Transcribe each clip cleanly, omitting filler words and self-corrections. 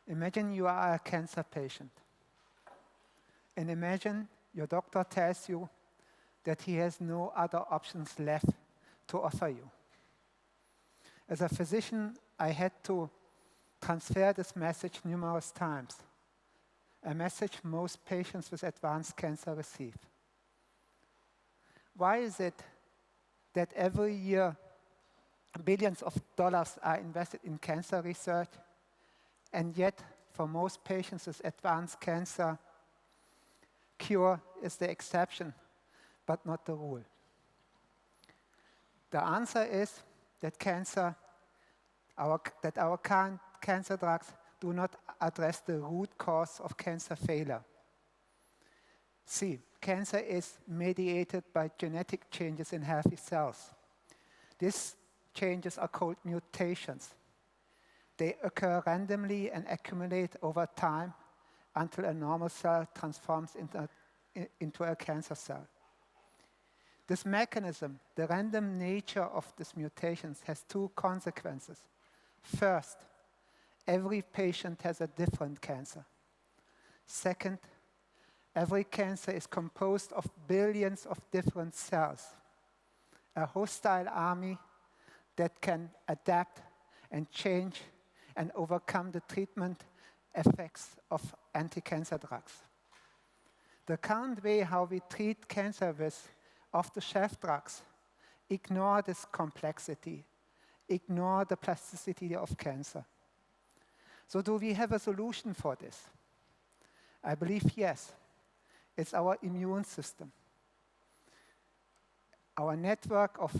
Imagine you are a cancer patient. And imagine your doctor tells you that he has no other options left to offer you. As a physician, I had to transfer this message numerous times, a message most patients with advanced cancer receive. Why is it that every year billions of dollars are invested in cancer research, and yet for most patients with advanced cancer, cure is the exception, but not the rule? The answer is that our current cancer drugs do not address the root cause of cancer failure. See, cancer is mediated by genetic changes in healthy cells. These changes are called mutations. They occur randomly and accumulate over time until a normal cell transforms into a cancer cell. This mechanism, the random nature of these mutations, has two consequences. First, every patient has a different cancer. Second, every cancer is composed of billions of different cells, a hostile army that can adapt and change and overcome the treatment effects of anti-cancer drugs. The current way how we treat cancer with off-the-shelf drugs ignore this complexity, ignore the plasticity of cancer. So do we have a solution for this? I believe yes. It's our immune system. Our network of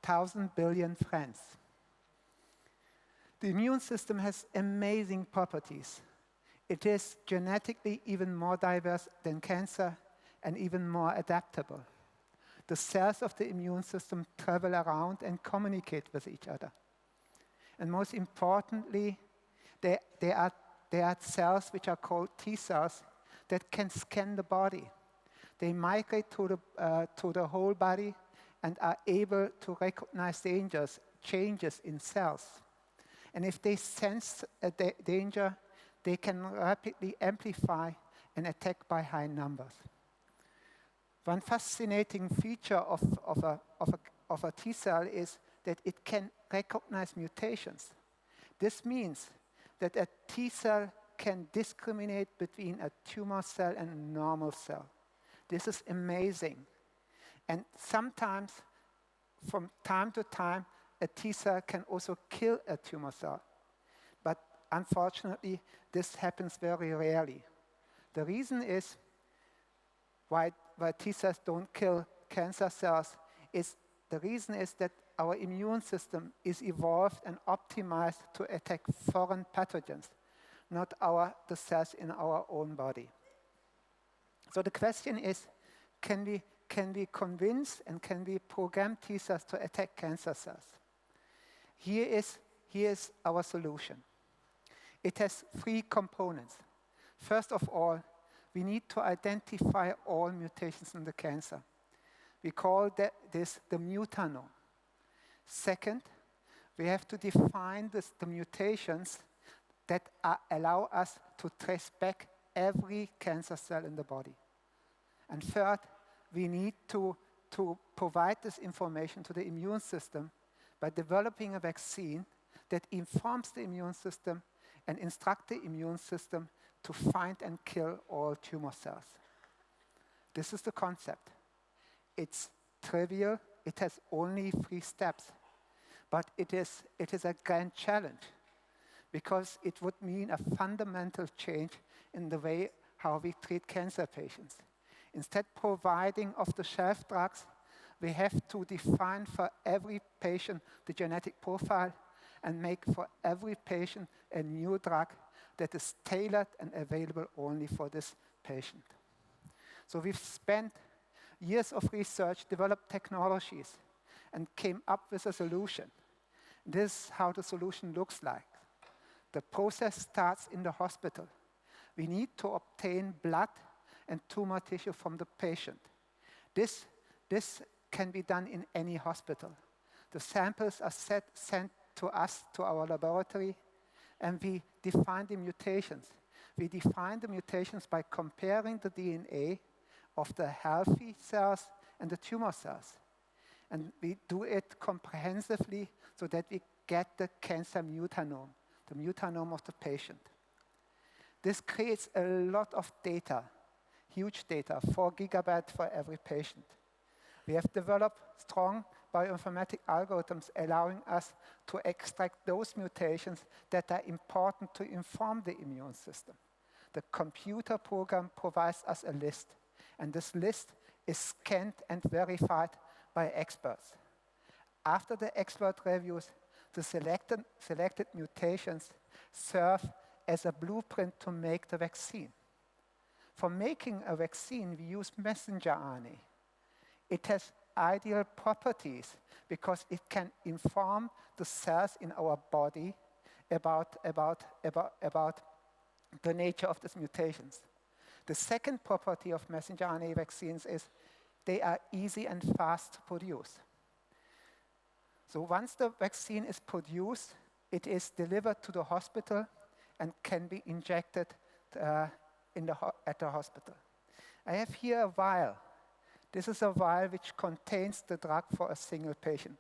1,000 billion friends. The immune system has amazing properties. It is genetically even more diverse than cancer and even more adaptable. The cells of the immune system travel around and communicate with each other. And most importantly, they are cells which are called T cells that can scan the body. They migrate to the whole body and are able to recognize changes in cells. And if they sense a danger, they can rapidly amplify and attack by high numbers. One fascinating feature of a T cell is that it can recognize mutations. This means that a T cell can discriminate between a tumor cell and a normal cell. This is amazing. And sometimes, from time to time, a T cell can also kill a tumor cell. But unfortunately, this happens very rarely. The reason is why T cells don't kill cancer cells is that our immune system is evolved and optimized to attack foreign pathogens, not the cells in our own body. So the question is, can we convince and can we program T cells to attack cancer cells? Here is our solution. It has three components. First of all, we need to identify all mutations in the cancer. We call this the mutanome. Second, we have to define the mutations that allow us to trace back every cancer cell in the body. And third, we need to provide this information to the immune system by developing a vaccine that informs the immune system and instructs the immune system to find and kill all tumor cells. This is the concept. It's trivial. It has only 3 steps. But it is a grand challenge because it would mean a fundamental change in the way how we treat cancer patients. Instead of providing off-the-shelf drugs, we have to define for every patient the genetic profile and make for every patient a new drug that is tailored and available only for this patient. So we've spent years of research, developed technologies, and came up with a solution. This is how the solution looks like. The process starts in the hospital. We need to obtain blood and tumor tissue from the patient. This can be done in any hospital. The samples are sent to us, to our laboratory. and we define the mutations. We define the mutations by comparing the DNA of the healthy cells and the tumor cells. And we do it comprehensively so that we get the cancer mutanome, the mutanome of the patient. This creates a lot of data, huge data, 4 gigabytes for every patient. We have developed strong bioinformatic algorithms allowing us to extract those mutations that are important to inform the immune system. The computer program provides us a list, and this list is scanned and verified by experts. After the expert reviews, the selected mutations serve as a blueprint to make the vaccine. For making a vaccine, we use messenger RNA. It has ideal properties because it can inform the cells in our body about the nature of these mutations. The second property of messenger RNA vaccines is they are easy and fast to produce. So once the vaccine is produced, it is delivered to the hospital and can be injected at the hospital. I have here a vial. This is a vial which contains the drug for a single patient.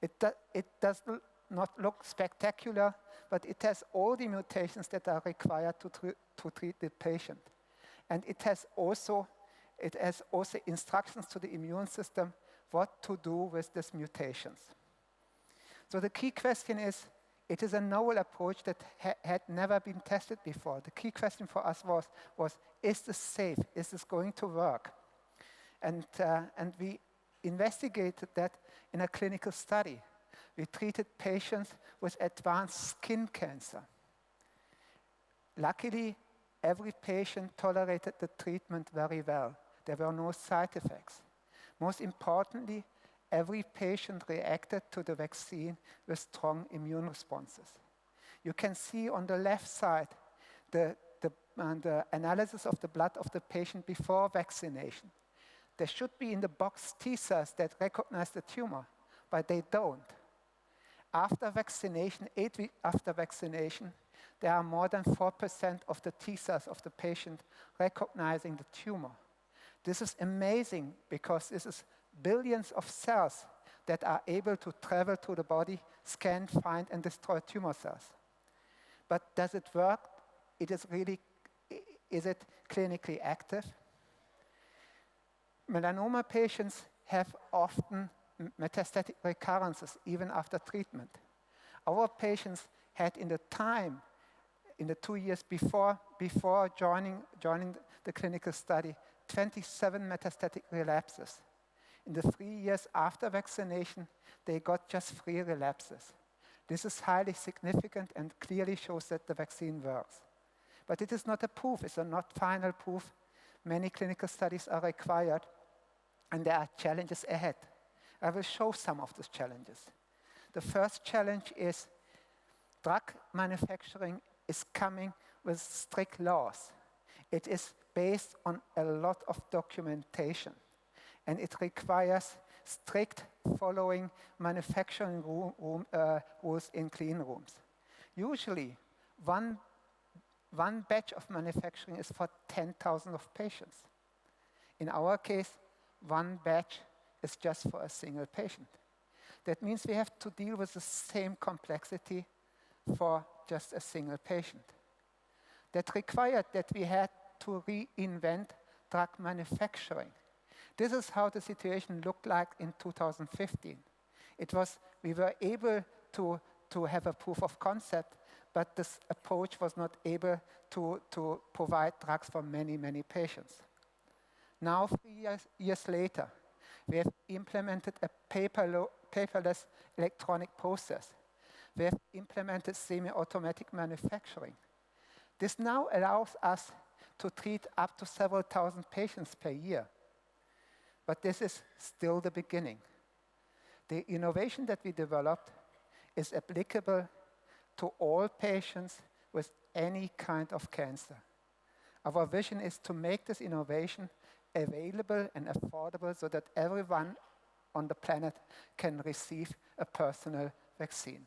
It does not look spectacular, but it has all the mutations that are required to treat the patient. And it has also instructions to the immune system what to do with these mutations. So the key question is, it is a novel approach that had never been tested before. The key question for us was is this safe? Is this going to work? And we investigated that in a clinical study. We treated patients with advanced skin cancer. Luckily, every patient tolerated the treatment very well. There were no side effects. Most importantly, every patient reacted to the vaccine with strong immune responses. You can see on the left side the analysis of the blood of the patient before vaccination. There should be in the box T cells that recognize the tumor, but they don't. After vaccination, 8 weeks after vaccination, there are more than 4% of the T cells of the patient recognizing the tumor. This is amazing because this is billions of cells that are able to travel to the body, scan, find, and destroy tumor cells. But does it work? Is it clinically active? Melanoma patients have often metastatic recurrences even after treatment. Our patients had in the 2 years before joining the clinical study, 27 metastatic relapses. In the 3 years after vaccination, they got just 3 relapses. This is highly significant and clearly shows that the vaccine works. But it is not a proof, it's not final proof. Many clinical studies are required, and there are challenges ahead. I will show some of those challenges. The first challenge is drug manufacturing is coming with strict laws. It is based on a lot of documentation, and it requires strict following manufacturing rules in clean rooms. Usually, one batch of manufacturing is for 10,000 of patients. In our case, one batch is just for a single patient. That means we have to deal with the same complexity for just a single patient. That required that we had to reinvent drug manufacturing. This is how the situation looked like in 2015. We were able to have a proof of concept, but this approach was not able to provide drugs for many, many patients. Now, 3 years later, we have implemented a paperless electronic process. We have implemented semi-automatic manufacturing. This now allows us to treat up to several thousand patients per year. But this is still the beginning. The innovation that we developed is applicable to all patients with any kind of cancer. Our vision is to make this innovation available and affordable so that everyone on the planet can receive a personal vaccine.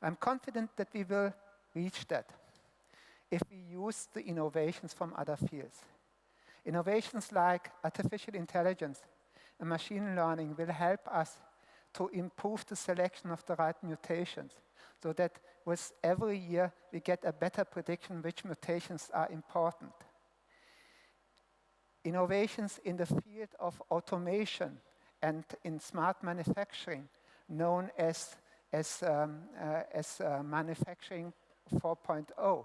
I'm confident that we will reach that if we use the innovations from other fields. Innovations like artificial intelligence and machine learning will help us to improve the selection of the right mutations, so that with every year we get a better prediction which mutations are important. Innovations in the field of automation and in smart manufacturing, known as manufacturing 4.0,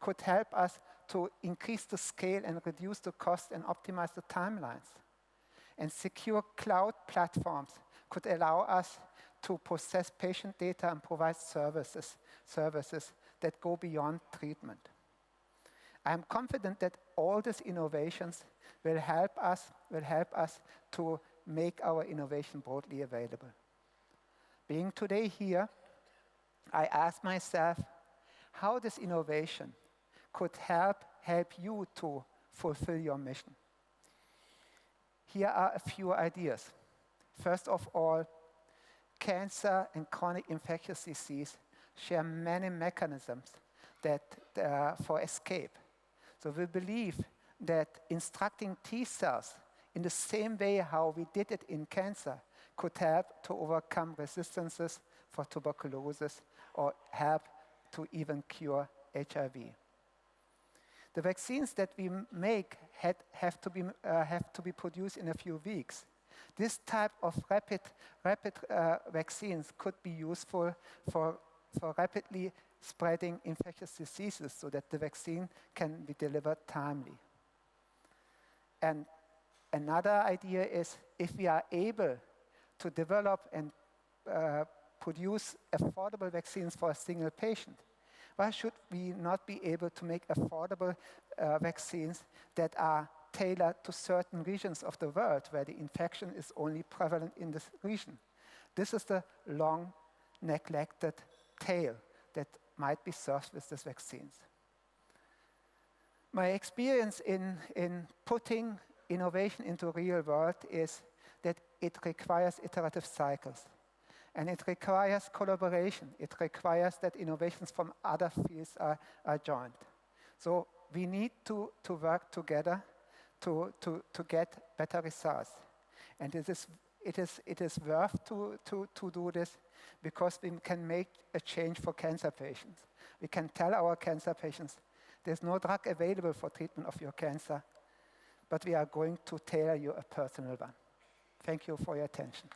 could help us to increase the scale and reduce the cost and optimize the timelines. And secure cloud platforms could allow us to process patient data and provide services that go beyond treatment. I am confident that all these innovations will help us to make our innovation broadly available. Being today here, I ask myself how this innovation could help you to fulfill your mission. Here are a few ideas. First of all, cancer and chronic infectious disease share many mechanisms for escape. So we believe that instructing T cells in the same way how we did it in cancer could help to overcome resistances for tuberculosis or help to even cure HIV. The vaccines that we make have to be produced in a few weeks. This type of rapid vaccines could be useful for rapidly spreading infectious diseases, so that the vaccine can be delivered timely. And another idea is, if we are able to develop and produce affordable vaccines for a single patient, why should we not be able to make affordable vaccines that are tailored to certain regions of the world where the infection is only prevalent in this region? This is the long neglected tail that might be served with these vaccines. My experience in putting innovation into the real world is that it requires iterative cycles. And it requires collaboration. It requires that innovations from other fields are joined. So we need to work together to get better results. And it is worth to do this, because we can make a change for cancer patients. We can tell our cancer patients, there's no drug available for treatment of your cancer, but we are going to tailor you a personal one. Thank you for your attention.